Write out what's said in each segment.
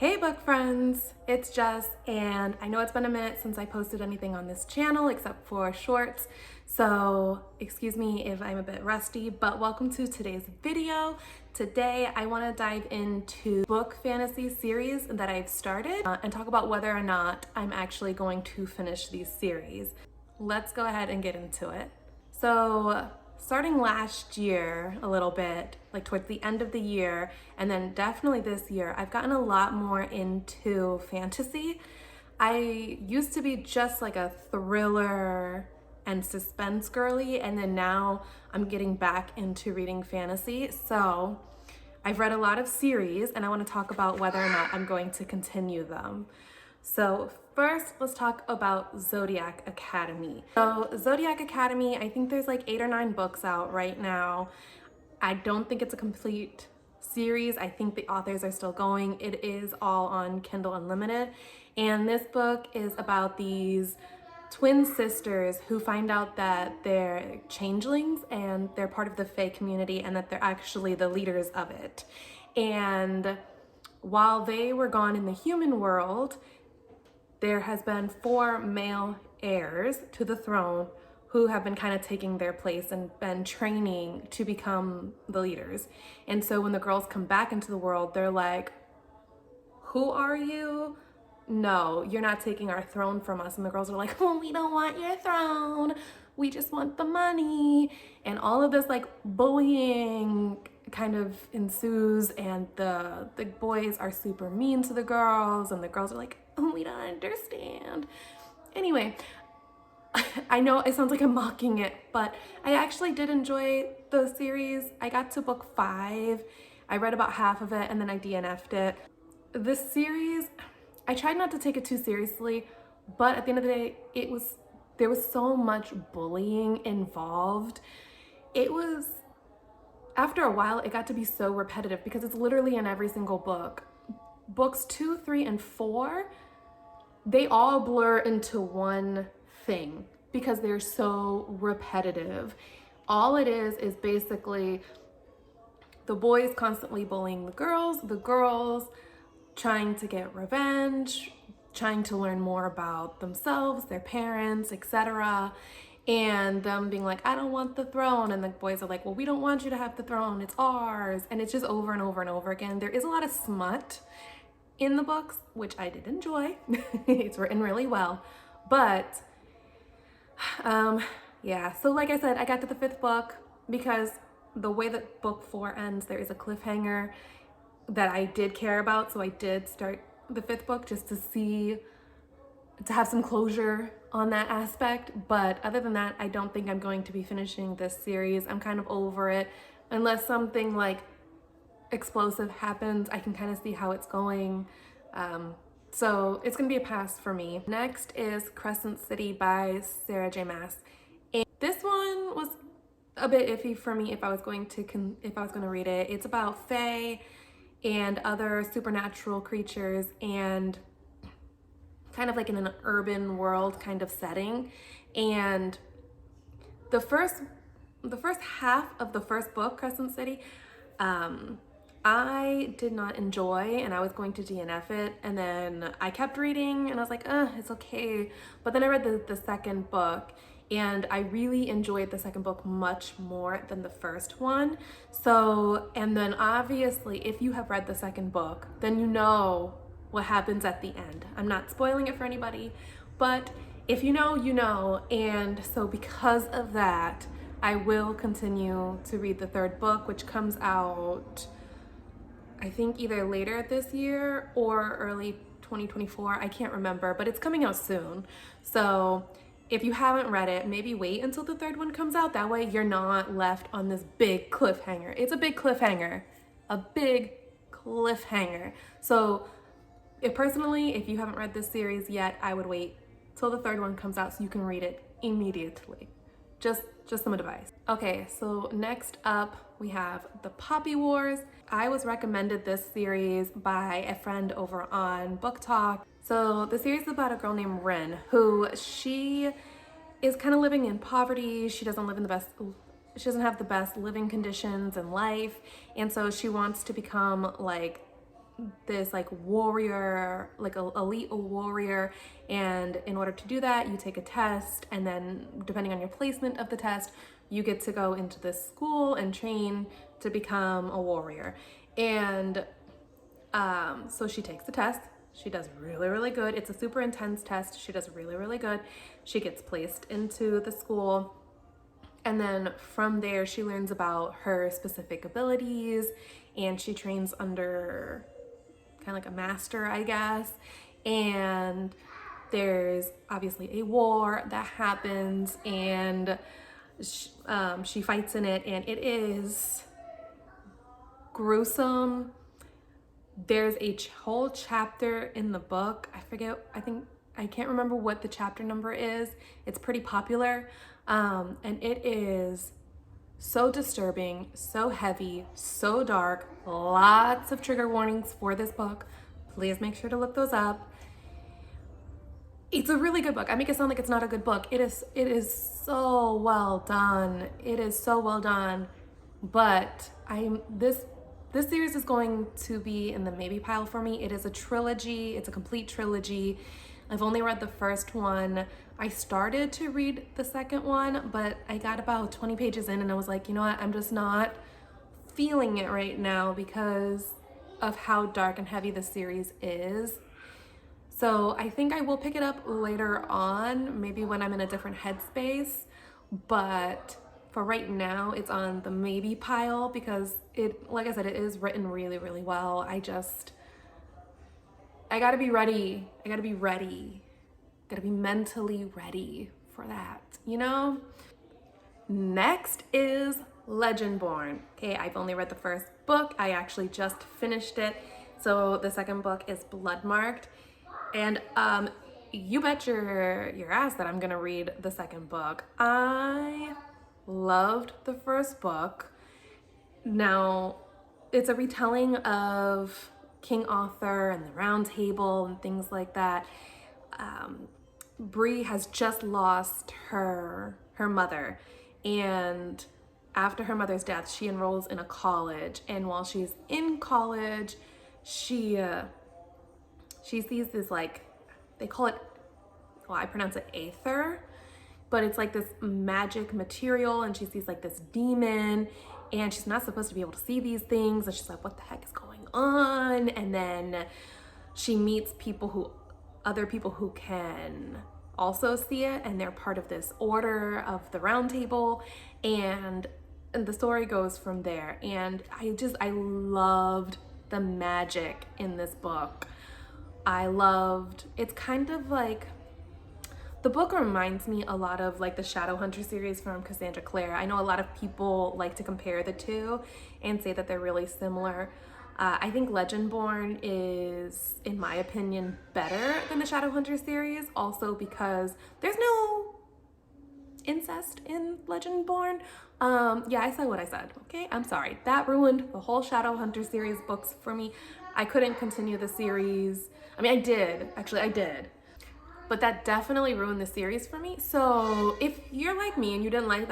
Hey book friends, it's Jess, and I know it's been a minute since I posted anything on this channel except for shorts, so excuse me if I'm a bit rusty, but welcome to today's video. Today I want to dive into book fantasy series that I've started and talk about whether or not I'm actually going to finish these series. Let's go ahead and get into it. So starting last year a little bit, like towards the end of the year, and then definitely this year, I've gotten a lot more into fantasy. I used to be just like a thriller and suspense girly, and then now I'm getting back into reading fantasy. So I've read a lot of series and I want to talk about whether or not I'm going to continue them. So first, let's talk about Zodiac Academy. So Zodiac Academy, I think there's like 8 or 9 books out right now. I don't think it's a complete series. I think the authors are still going. It is all on Kindle Unlimited. And this book is about these twin sisters who find out that they're changelings and they're part of the Fae community and that they're actually the leaders of it. And while they were gone in the human world, there has been 4 male heirs to the throne who have been kind of taking their place and been training to become the leaders. And so when the girls come back into the world, they're like, who are you? No, you're not taking our throne from us. And the girls are like, oh, we don't want your throne. We just want the money. And all of this like bullying kind of ensues, and the boys are super mean to the girls, and the girls are like, oh, we don't understand. Anyway, I know it sounds like I'm mocking it, but I actually did enjoy the series. I got to book 5. I read about half of it and then I DNF'd it. This series, I tried not to take it too seriously, but at the end of the day, there was so much bullying involved. It was, after a while, it got to be so repetitive because it's literally in every single book. Books 2, 3, and 4, they all blur into one thing because they're so repetitive. All it is basically the boys constantly bullying the girls trying to get revenge, trying to learn more about themselves, their parents, etc. And them being like, I don't want the throne. And the boys are like, well, we don't want you to have the throne, it's ours. And it's just over and over and over again. There is a lot of smut in the books, which I did enjoy. It's written really well. But yeah, so like I said, I got to the 5th book because the way that book 4 ends, there is a cliffhanger that I did care about. So I did start the 5th book just to have some closure on that aspect. But other than that, I don't think I'm going to be finishing this series. I'm kind of over it. Unless something like explosive happens, I can kind of see how it's going. So it's gonna be a pass for me. Next is Crescent City by Sarah J. Maas. And this one was a bit iffy for me if I was going to read it. It's about Fae and other supernatural creatures and kind of like in an urban world kind of setting. And the first half of the first book, Crescent City, I did not enjoy, and I was going to DNF it, and then I kept reading and I was like, it's okay. But then I read the second book and I really enjoyed the second book much more than the first one. So, and then obviously if you have read the second book, then you know what happens at the end. I'm not spoiling it for anybody, but if you know, you know. And so because of that, I will continue to read the 3rd book, which comes out, I think, either later this year or early 2024. I can't remember, but it's coming out soon. So if you haven't read it, maybe wait until the 3rd one comes out. That way you're not left on this big cliffhanger. It's a big cliffhanger, a big cliffhanger. So personally, if you haven't read this series yet, I would wait till the 3rd one comes out so you can read it immediately. Just some advice. Okay, so next up we have The Poppy Wars. I was recommended this series by a friend over on Book Talk. So the series is about a girl named Rin, who she is kind of living in poverty. She doesn't have the best living conditions in life, and so she wants to become like this like warrior, like a elite warrior, and in order to do that you take a test, and then depending on your placement of the test you get to go into this school and train to become a warrior. And so she takes the test. She does really, really good. It's a super intense test. She does really, really good. She gets placed into the school. And then from there, she learns about her specific abilities, and she trains under kind of like a master, I guess. And there's obviously a war that happens, and she fights in it, and it is gruesome. There's a whole chapter in the book. I can't remember what the chapter number is. It's pretty popular. And it is so disturbing, so heavy, so dark. Lots of trigger warnings for this book. Please make sure to look those up. It's a really good book. I make it sound like it's not a good book. It is so well done. It is so well done. But this series is going to be in the maybe pile for me. It is a trilogy. It's a complete trilogy. I've only read the first one. I started to read the second one, but I got about 20 pages in and I was like, you know what? I'm just not feeling it right now because of how dark and heavy the series is. So I think I will pick it up later on, maybe when I'm in a different headspace. But for right now, it's on the maybe pile because like I said, it is written really, really well. I gotta be ready. I gotta be ready. Gotta be mentally ready for that, you know? Next is Legendborn. Okay, I've only read the first book. I actually just finished it. So the second book is Bloodmarked. And you bet your ass that I'm gonna read the second book. I loved the first book. Now, it's a retelling of King Arthur and the Round Table and things like that. Bree has just lost her mother, and after her mother's death, she enrolls in a college. And while she's in college, she sees this, like, they call it, well, I pronounce it aether, but it's like this magic material, and she sees like this demon, and she's not supposed to be able to see these things, and she's like, what the heck is going on? And then she meets other people who can also see it, and they're part of this order of the Round Table, and the story goes from there. And I loved the magic in this book. It's kind of like, the book reminds me a lot of like the Shadowhunter series from Cassandra Clare. I know a lot of people like to compare the two and say that they're really similar. I think Legendborn is, in my opinion, better than the Shadowhunter series, also because there's no incest in Legendborn. Yeah, I said what I said, okay? I'm sorry. That ruined the whole Shadowhunter series books for me. I couldn't continue the series. I mean, I did. But that definitely ruined the series for me. So if you're like me and you didn't like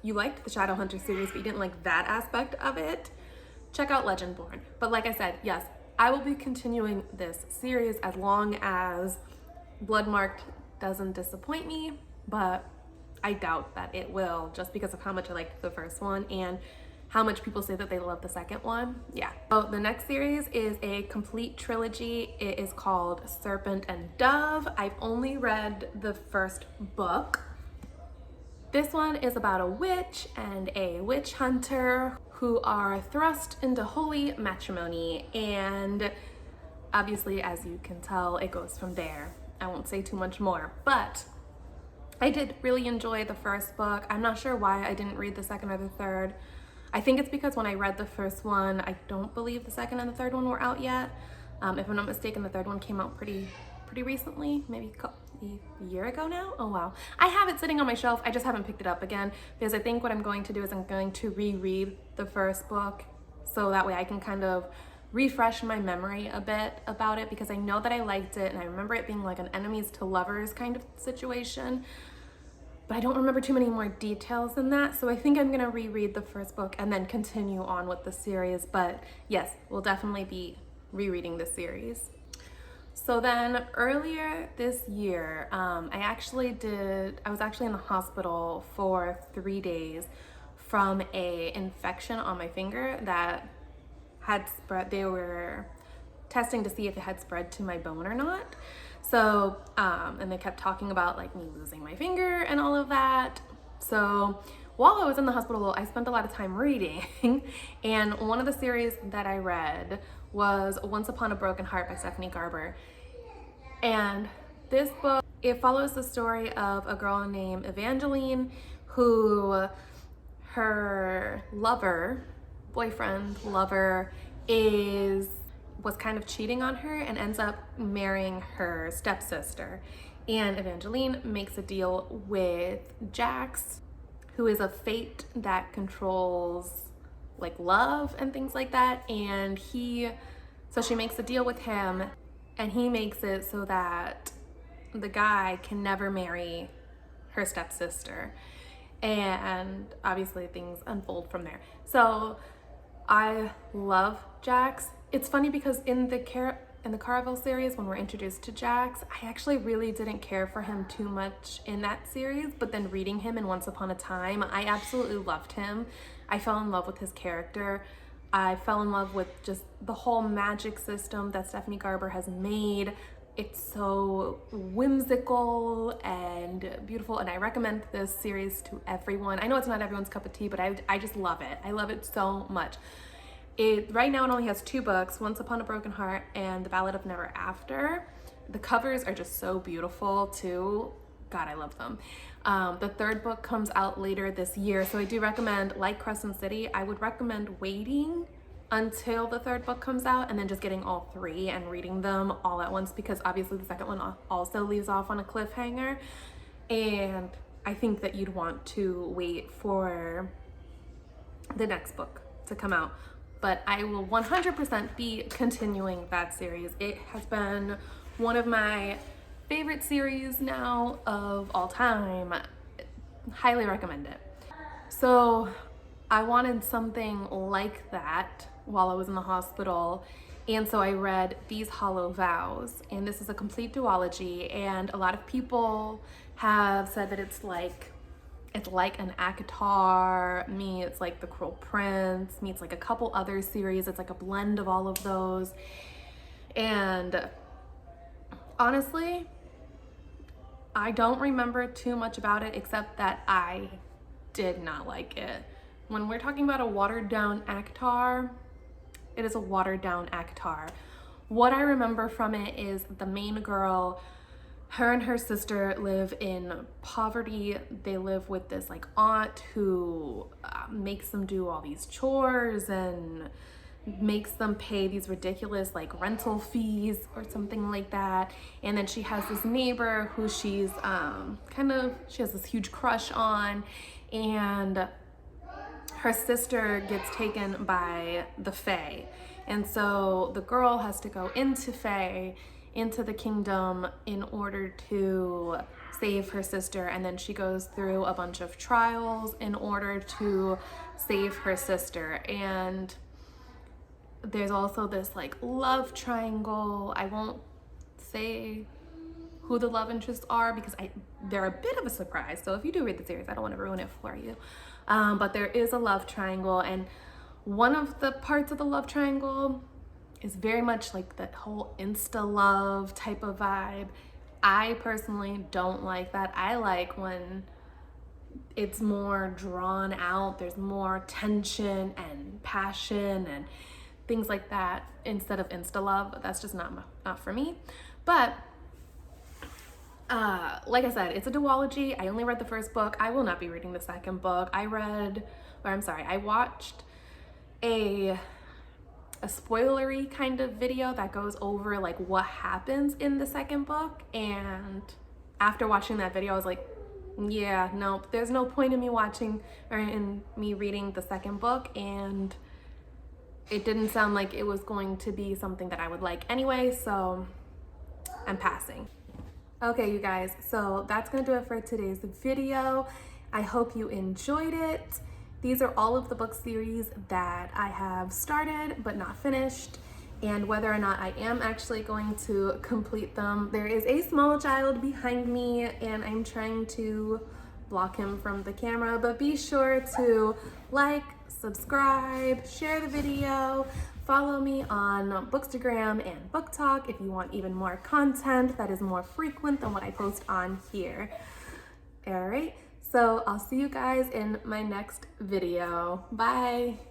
you liked the Shadowhunter series, but you didn't like that aspect of it, check out Legendborn. But like I said, yes, I will be continuing this series as long as Bloodmarked doesn't disappoint me, but I doubt that it will, just because of how much I liked the first one and how much people say that they love the second one. Yeah. So the next series is a complete trilogy. It is called Serpent and Dove. I've only read the first book. This one is about a witch and a witch hunter who are thrust into holy matrimony, and obviously, as you can tell, it goes from there. I won't say too much more, but I did really enjoy the first book. I'm not sure why I didn't read the second or the third. I think it's because when I read the first one, I don't believe the second and the third one were out yet. If I'm not mistaken, the third one came out pretty recently, maybe a year ago now. Oh wow. I have it sitting on my shelf. I just haven't picked it up again because I think what I'm going to do is I'm going to reread the first book so that way I can kind of refresh my memory a bit about it, because I know that I liked it and I remember it being like an enemies to lovers kind of situation. But I don't remember too many more details than that. So I think I'm gonna reread the first book and then continue on with the series. But yes, we'll definitely be rereading this series. So then earlier this year, I was actually in the hospital for 3 days from a infection on my finger that had spread. They were testing to see if it had spread to my bone or not. So, and they kept talking about like me losing my finger and all of that. So while I was in the hospital, I spent a lot of time reading, and one of the series that I read was Once Upon a Broken Heart by Stephanie Garber. And this book, it follows the story of a girl named Evangeline who her boyfriend was kind of cheating on her and ends up marrying her stepsister. And Evangeline makes a deal with Jax, who is a fate that controls like love and things like that. And so she makes a deal with him, and he makes it so that the guy can never marry her stepsister. And obviously things unfold from there. So I love Jax. It's funny because in the Caraval series, when we're introduced to Jax, I actually really didn't care for him too much in that series, but then reading him in Once Upon a Time, I absolutely loved him. I fell in love with his character. I fell in love with just the whole magic system that Stephanie Garber has made. It's so whimsical and beautiful, and I recommend this series to everyone. I know it's not everyone's cup of tea, but I just love it. I love it so much. Right now it only has 2 books, Once Upon a Broken Heart and The Ballad of Never After. The covers are just so beautiful too. God, I love them. The 3rd book comes out later this year, so I do recommend, like Crescent City, I would recommend waiting until the 3rd book comes out and then just getting all 3 and reading them all at once, because obviously the 2nd one also leaves off on a cliffhanger, and I think that you'd want to wait for the next book to come out. But I will 100% be continuing that series. It has been one of my favorite series now of all time. Highly recommend it. So I wanted something like that while I was in the hospital, and so I read These Hollow Vows, and this is a complete duology, and a lot of people have said that it's like an ACOTAR meets like The Cruel Prince meets like a couple other series. It's like a blend of all of those, and honestly, I don't remember too much about it except that I did not like it. When we're talking about a watered down ACOTAR, it is a watered down ACOTAR. What I remember from it is the main girl, her and her sister live in poverty. They live with this like aunt who makes them do all these chores and makes them pay these ridiculous like rental fees or something like that. And then she has this neighbor who she has this huge crush on, and her sister gets taken by the Fae. And so the girl has to go into the kingdom in order to save her sister, and then she goes through a bunch of trials in order to save her sister. And there's also this like love triangle. I won't say who the love interests are because they're a bit of a surprise. So if you do read the series, I don't want to ruin it for you. But there is a love triangle, and one of the parts of the love triangle is very much like that whole insta love type of vibe. I personally don't like that. I like when it's more drawn out, there's more tension and passion and things like that instead of insta love. That's just not for me. But like I said, it's a duology. I only read the 1st book. I will not be reading the 2nd book. I watched a spoilery kind of video that goes over like what happens in the 2nd book, and after watching that video I was like, yeah, no, there's no point in me watching or in me reading the 2nd book, and it didn't sound like it was going to be something that I would like anyway, so I'm passing. Okay, you guys, so that's gonna do it for today's video. I hope you enjoyed it. These are all of the book series that I have started but not finished, and whether or not I am actually going to complete them. There is a small child behind me and I'm trying to block him from the camera, but be sure to like, subscribe, share the video, follow me on Bookstagram and Book Talk if you want even more content that is more frequent than what I post on here. All right, so I'll see you guys in my next video. Bye.